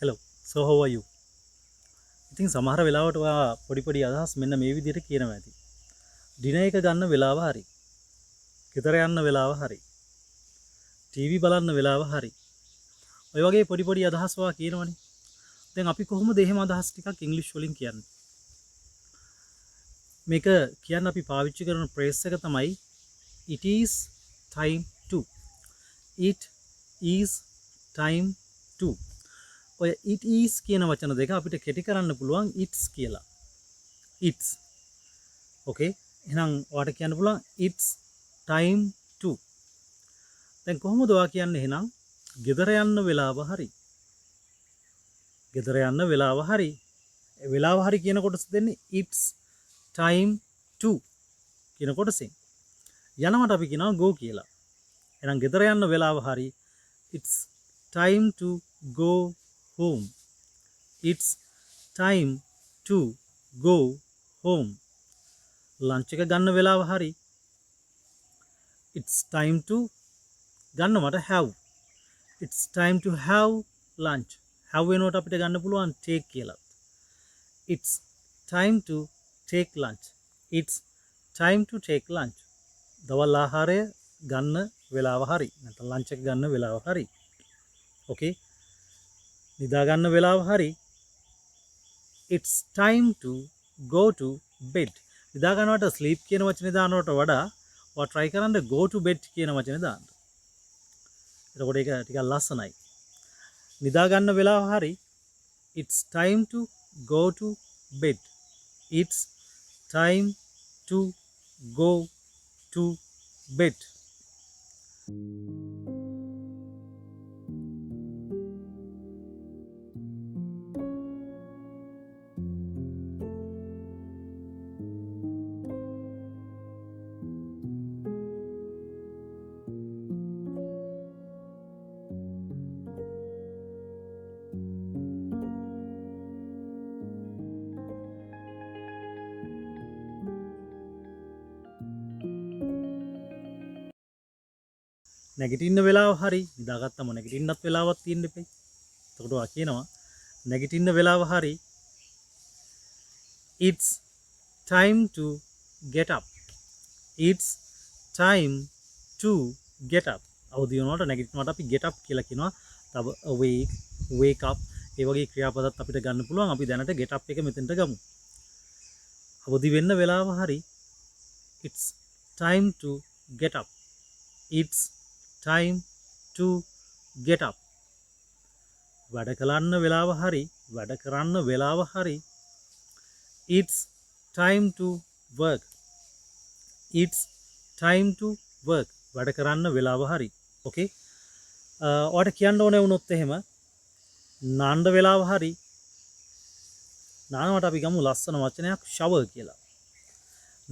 hello, so how are you? ඉතින් සමහර වෙලාවට ඔයා පොඩි අදහස් මෙන්න මේ විදිහට කියනවා ඇති. දින එක ගන්න වෙලාව හරි. ගෙදර යන්න වෙලාව හරි. ටීවී බලන්න වෙලාව හරි. ඔය වගේ පොඩි අදහස් ඔයා කියනවනේ. දැන් අපි කොහොමද එහෙම අදහස් ටිකක් ඉංග්‍රීසි වලින් කියන්නේ? මේක කියන්න අපි පාවිච්චි කරන ෆ්‍රේස් එක තමයි it is time to. It is time to. ඔය it is කියන වචන දෙක අපිට කෙටි කරන්න පුළුවන් it's කියලා. it's. okay. එහෙනම් ඔයාට කියන්න පුළුවන් it's time to. දැන් කොහොමද ඔයා කියන්නේ එහෙනම් ගෙදර යන්න වෙලාව හරි. ගෙදර යන්න වෙලාව හරි. ඒ වෙලාව හරි කියන කොටස දෙන්නේ it's time to කියන කොටසෙන්. යනවට අපි කියනවා go කියලා. එහෙනම් ගෙදර යන්න වෙලාව හරි. it's time to go home. It's time to go home. lunch එක ගන්න වෙලාව හරි. It's time to ගන්න මට have. It's time to have lunch. have වෙනකොට අපිට ගන්න පුළුවන් take කියලා. It's time to take lunch. It's time to take lunch. දවල් ආහාරය ගන්න වෙලාව හරි. නැත්නම් lunch එක ගන්න වෙලාව හරි. okay. නිදා ගන්න වෙලාව හරි. It's time to go to bed. නිදා ගන්නවට sleep කියන වචනේ දානවට වඩා ඔයා try කරන්න go to bed කියන වචනේ දාන්න. එතකොට ඒක ටිකක් ලස්සනයි. නිදා ගන්න වෙලාව හරි. It's time to go to bed. It's time to go to bed. නැගිටින්න වෙලාව හරි. නිදාගත්තම නැගිටින්නත් වෙලාවක් තියෙන්න එපයි. එතකොට ඔයා කියනවා නැගිටින්න වෙලාව හරි. It's time to get up. It's time to get up. අවදි වෙනකොට නැගිටිනවට අපි get up කියලා කියනවා. තව awake, wake up ඒ වගේ ක්‍රියාපදත් අපිට ගන්න පුළුවන්. අපි දැනට get up එක මෙතෙන්ට ගමු. අවදි වෙන්න වෙලාව හරි. It's time to get up. It's time to get up. වැඩ කරන්න වෙලාව හරි. වැඩ කරන්න වෙලාව හරි. It's time to work. It's time to work. වැඩ කරන්න වෙලාව හරි. okay. ඔයාලට කියන්න ඕනේ වුණොත් එහෙම නාන්න වෙලාව හරි. නානවට අපි ගමු ලස්සන වචනයක් shower කියලා.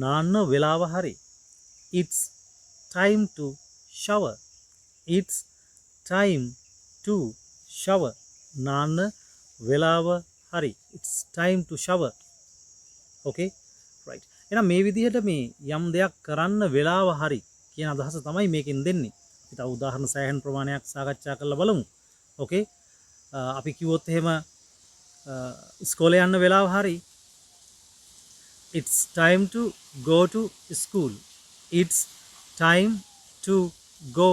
නාන්න වෙලාව හරි. It's time to shower. It's time to shower. නාන්න වෙලාව හරි. It's time to shower. okay. right. එහෙනම් මේ විදිහට මේ යම් දෙයක් කරන්න වෙලාව හරි කියන අදහස තමයි මේකෙන් දෙන්නේ. අපි තව උදාහරණ සෑහෙන ප්‍රමාණයක් සාකච්ඡා කරලා බලමු. okay. අපි කිව්වොත් එහෙම ඉස්කෝලේ යන්න වෙලාව හරි. It's time to go to school. It's time to go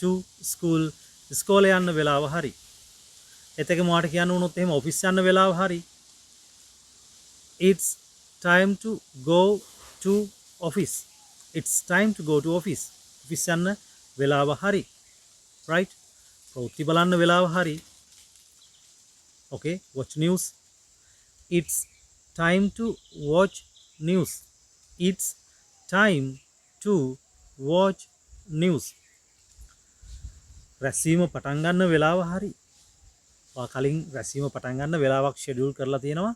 to school. ඉස්කෝලේ යන්න වෙලාව හරි. එතකම ඔයාට කියන්න වුණොත් එහෙම ඔෆිස් යන්න වෙලාව හරි. It's time to go to office. It's time to go to office. Office යන්න වෙලාව හරි. right. ප්‍රවෘත්ති බලන්න වෙලාව හරි. okay. watch news. It's time to watch news. It's time to watch news. රැස්වීම පටන් ගන්න වෙලාව හරි. ඔයා කලින් රැස්වීම පටන් ගන්න වෙලාවක් ෂෙඩියුල් කරලා තියෙනවා.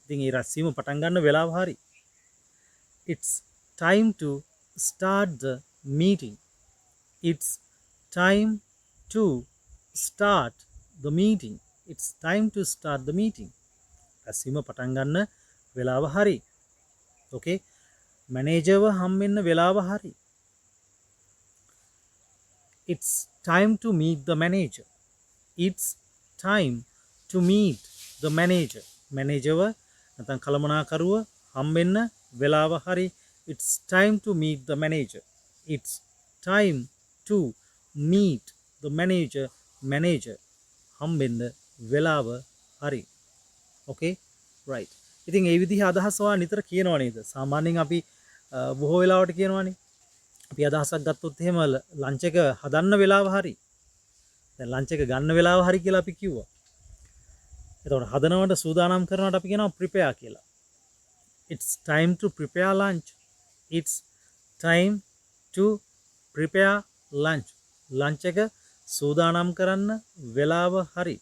ඉතින් ඒ රැස්වීම පටන් ගන්න වෙලාව හරි. It's time to start the meeting. It's time to start the meeting. It's time to start the meeting. රැස්වීම පටන් ගන්න වෙලාව හරි. okay. මැනේජර්ව හම්බෙන්න වෙලාව හරි. It's time to meet the manager. It's time to meet the manager. මැනේජර්ව නැත්නම් කළමනාකරුව හම්බෙන්න වෙලාව හරි. It's time to meet the manager. It's time to meet the manager. manager හම්බෙන්න වෙලාව හරි. okay right. ඉතින් ඒ විදිහ අදහස් ඔයා නිතර කියනවා නේද? සාමාන්‍යයෙන් අපි බොහෝ වෙලාවට කියනවානේ. අපි අදහසක් ගත්තොත් එහෙම ලන්ච් එක හදන්න වෙලාව හරි. දැන් ලන්ච් එක ගන්න වෙලාව හරි කියලා අපි කිව්වා. එතකොට හදනවට සූදානම් කරනවට අපි කියනවා prepare කියලා. It's time to prepare lunch. It's time to prepare lunch. lunch එක සූදානම් කරන්න වෙලාව හරි.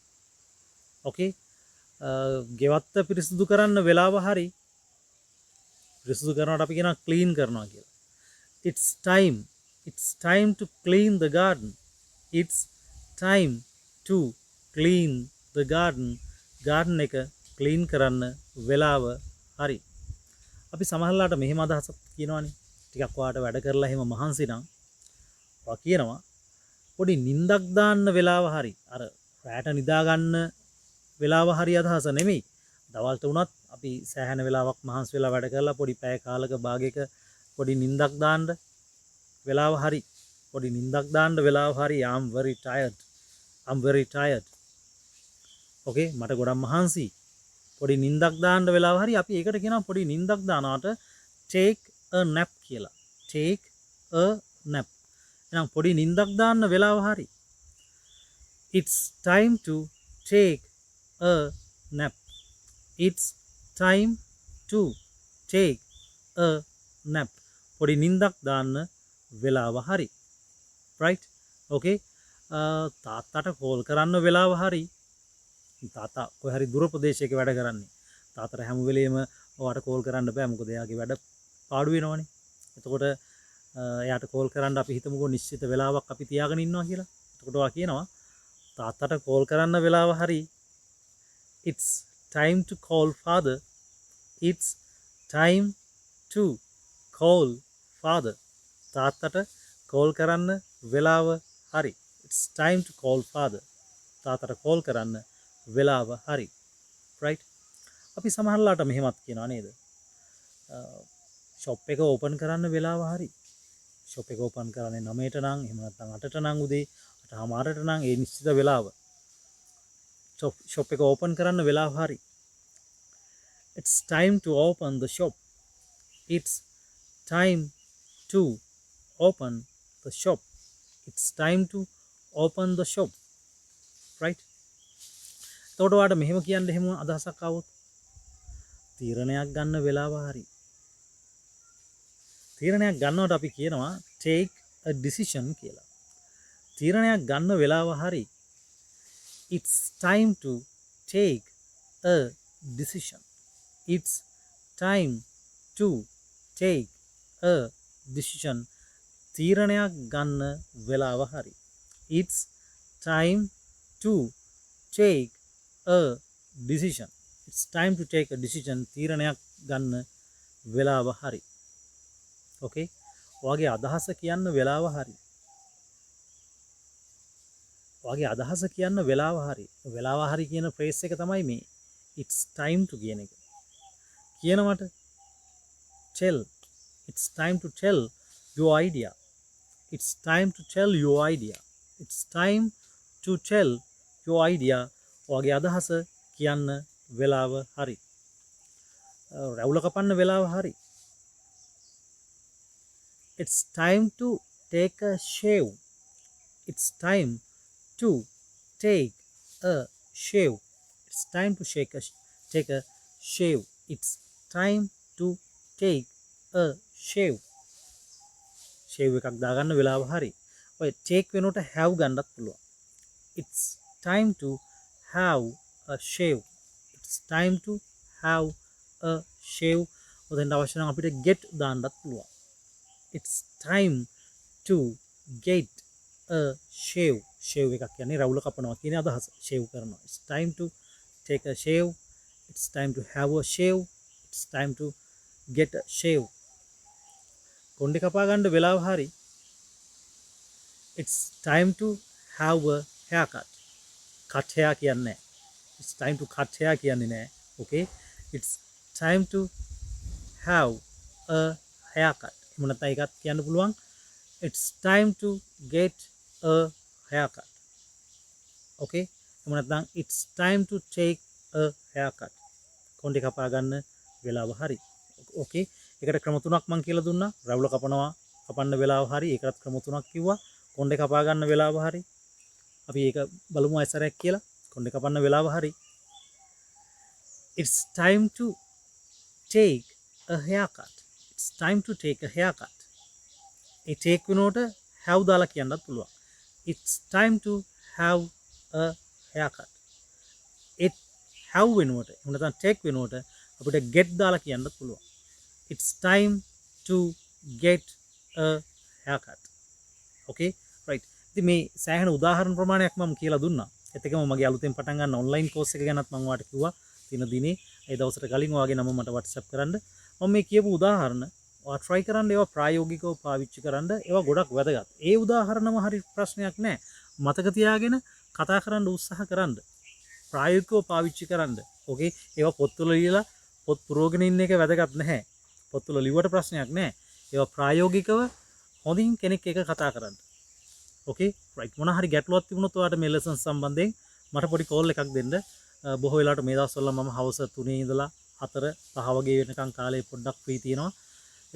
okay ගෙවත්ත පිරිසිදු කරන්න වෙලාව හරි. පිරිසිදු කරනවට අපි කියනවා clean කරනවා කියලා. It's time to clean the garden. It's time to clean the garden. garden එක clean කරන්න වෙලාව හරි. අපි සමහරලාට මෙහෙම අදහසක් කියනවානේ. ටිකක් ඔයාට වැඩ කරලා එහෙම මහන්සි නම් ඔයා කියනවා පොඩි නිින්දක් දාන්න වෙලාව හරි. අර රැට නිදා ගන්න වෙලාව හරි අදහස නෙමෙයි. දවල්ට උනත් අපි සෑහෙන වෙලාවක් මහන්සි වෙලා වැඩ කරලා පොඩි පැය කාලක භාගයක පොඩි නිින්දක් දාන්න වෙලාව හරි. පොඩි නිින්දක් දාන්න වෙලාව හරි. I'm very tired. okay මට ගොඩක් මහන්සි. පොඩි නිින්දක් දාන්න වෙලාව හරි. අපි ඒකට කියනවා පොඩි නිින්දක් දානවට take a nap කියලා. take a nap. එහෙනම් පොඩි නිින්දක් දාන්න වෙලාව හරි. It's time to take a nap. It's time to take a nap. පොඩි නිින්දක් දාන්න වෙලාව හරි. right okay තාත්තට කෝල් කරන්න වෙලාව හරි. තාතා කොහේ හරි දුර ප්‍රදේශයක වැඩ කරන්නේ. තාත්තට හැම වෙලෙම ඔයාට කෝල් කරන්න බෑ. මොකද එයාගේ වැඩ පාඩු වෙනවනේ. එතකොට එයාට කෝල් කරන්න අපි හිතමුකෝ නිශ්චිත වෙලාවක් අපි තියාගෙන ඉන්නවා කියලා. එතකොට ඔයා කියනවා තාත්තට කෝල් කරන්න වෙලාව හරි. It's time to call father. It's time to call father. තාත්තට කෝල් කරන්න වෙලාව හරි. It's time to call father. තාත්තට කෝල් කරන්න වෙලාව හරි. right අපි සමහරලාට මෙහෙමත් කියනවා නේද? ෂොප් එක ඕපන් කරන්න වෙලාව හරි. ෂොප් එක ඕපන් කරන්නේ 9ට නම් එහෙම නැත්නම් 8ට නම් උදේ 8:00ට නම් ඒ නිශ්චිත වෙලාව. ෂොප් එක ඕපන් කරන්න වෙලාව හරි. It's time to open the shop. It's time to open the shop. It's time to open the shop. right එතකොට ඔයාට මෙහෙම කියන්න එහෙම අදහසක් ආවොත් තීරණයක් ගන්න වෙලාව හරි. තීරණයක් ගන්නවට අපි කියනවා take a decision කියලා. තීරණයක් ගන්න වෙලාව හරි. It's time to take a decision. It's time to take a decision. තීරණයක් ගන්න වෙලාව හරි. It's time to take a decision. It's time to take a decision. තීරණයක් ගන්න වෙලාව හරි. okay ඔයාගේ අදහස කියන්න වෙලාව හරි. ඔයාගේ අදහස කියන්න වෙලාව හරි. වෙලාව හරි කියන ෆ්‍රේස් එක තමයි මේ it's time to කියන එක. කියනවට tell. It's time to tell your idea. It's time to tell your idea. It's time to tell your idea. ඔයාගේ අදහස කියන්න වෙලාව හරි. රැවුල කපන්න වෙලාව හරි. It's time to take a shave. It's time to take a shave. It's time to take a shave. It's time to take a shave. shave එකක් දාගන්න වෙලාව හරි. ඔය take වෙනකොට have ගන්නත් පුළුවන්. It's time to have a shave. It's time to have a shave. ඔතෙන් අවශ්‍ය නම් අපිට get දාන්නත් පුළුවන්. It's time to get a shave. shave එකක් කියන්නේ රවුල කපනවා කියන අදහස. shave කරනවා. It's time to take a shave. It's time to have a shave. It's time to get a shave. කොණ්ඩේ කපා ගන්න වෙලාව හරි. It's time to have a haircut. cut hair කියන්නේ. it's time to cut hair කියන්නේ නෑ. okay, it's time to have a haircut. එහෙම නැත්නම් ඒකත් කියන්න පුළුවන් it's time to get a haircut. okay, එහෙම නැත්නම් it's time to take a haircut. කොණ්ඩේ කපා ගන්න වෙලාව හරි. okay, ඒකට ක්‍රම තුනක් මම කියලා දුන්නා. රැවුල කපන්න වෙලාව හරි. ඒකත් ක්‍රම තුනක් කිව්වා. කොණ්ඩේ කපා ගන්න වෙලාව හරි. අපි ඒක බලමු අයිසරයක් කියලා. කොණ්ඩේ කපන්න වෙලාව හරි. It's time to take a haircut. It's time to take a haircut. A take වෙනකොට have දාලා කියන්නත් පුළුවන්. It's time to have a haircut. it have වෙනකොට එහෙම නැත්නම් take වෙනකොට අපිට get දාලා කියන්නත් පුළුවන්. It's time to get a haircut. okay, right. ඉතින් මේ සෑහෙන උදාහරණ ප්‍රමාණයක් මම කියලා දුන්නා. ඒත් එකම මගේ අලුතෙන් පටන් ගන්න ඔන්ලයින් කෝස් එක ගැනත් මම ඔයාලට කිව්වා. දින දිනේ ඒ දවසට කලින් ඔයාගේ නම මට WhatsApp කරන්න. මම මේ කියපු උදාහරණ ඔයා try කරන්න, ඒවා ප්‍රායෝගිකව පාවිච්චි කරන්න. ඒවා ගොඩක් වැදගත්. ඒ උදාහරණම හරි ප්‍රශ්නයක් නෑ. මතක තියාගෙන කතා කරන්න උත්සාහ කරන්න. ප්‍රායෝගිකව පාවිච්චි කරන්න. okay, ඒවා පොත්වල ලියලා පොත් පුරවගෙන ඉන්න එක වැදගත් නැහැ. පොත්වල ලිව්වට ප්‍රශ්නයක් නෑ. ඒවා ප්‍රායෝගිකව හොඳින් කෙනෙක් එක කතා කරන්න. okay, right. මොන හරි ගැටලුවක් තිබුණොත් ඔයාලට මේ ලෙසන් සම්බන්ධයෙන් මට පොඩි කෝල් එකක් දෙන්න. බොහෝ වෙලාවට මේ දවස්වල මම හවස 3 ඉඳලා 4 5 වගේ වෙනකන් කාලේ පොඩ්ඩක් ෆ්‍රී තියෙනවා.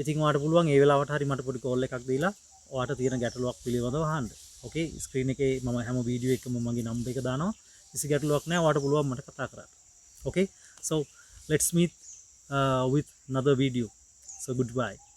ඉතින් ඔයාලට පුළුවන් ඒ වෙලාවට හරි මට පොඩි කෝල් එකක් දීලා ඔයාලට තියෙන ගැටලුවක් පිළිබඳව අහන්න. okay, ස්ක්‍රීන් එකේ මම හැම වීඩියෝ එකකම මගේ නම්බර් එක දානවා. කිසි ගැටලුවක් නැහැ. ඔයාලට පුළුවන් මට කතා කරන්න. okay, so let's meet with another video. So goodbye.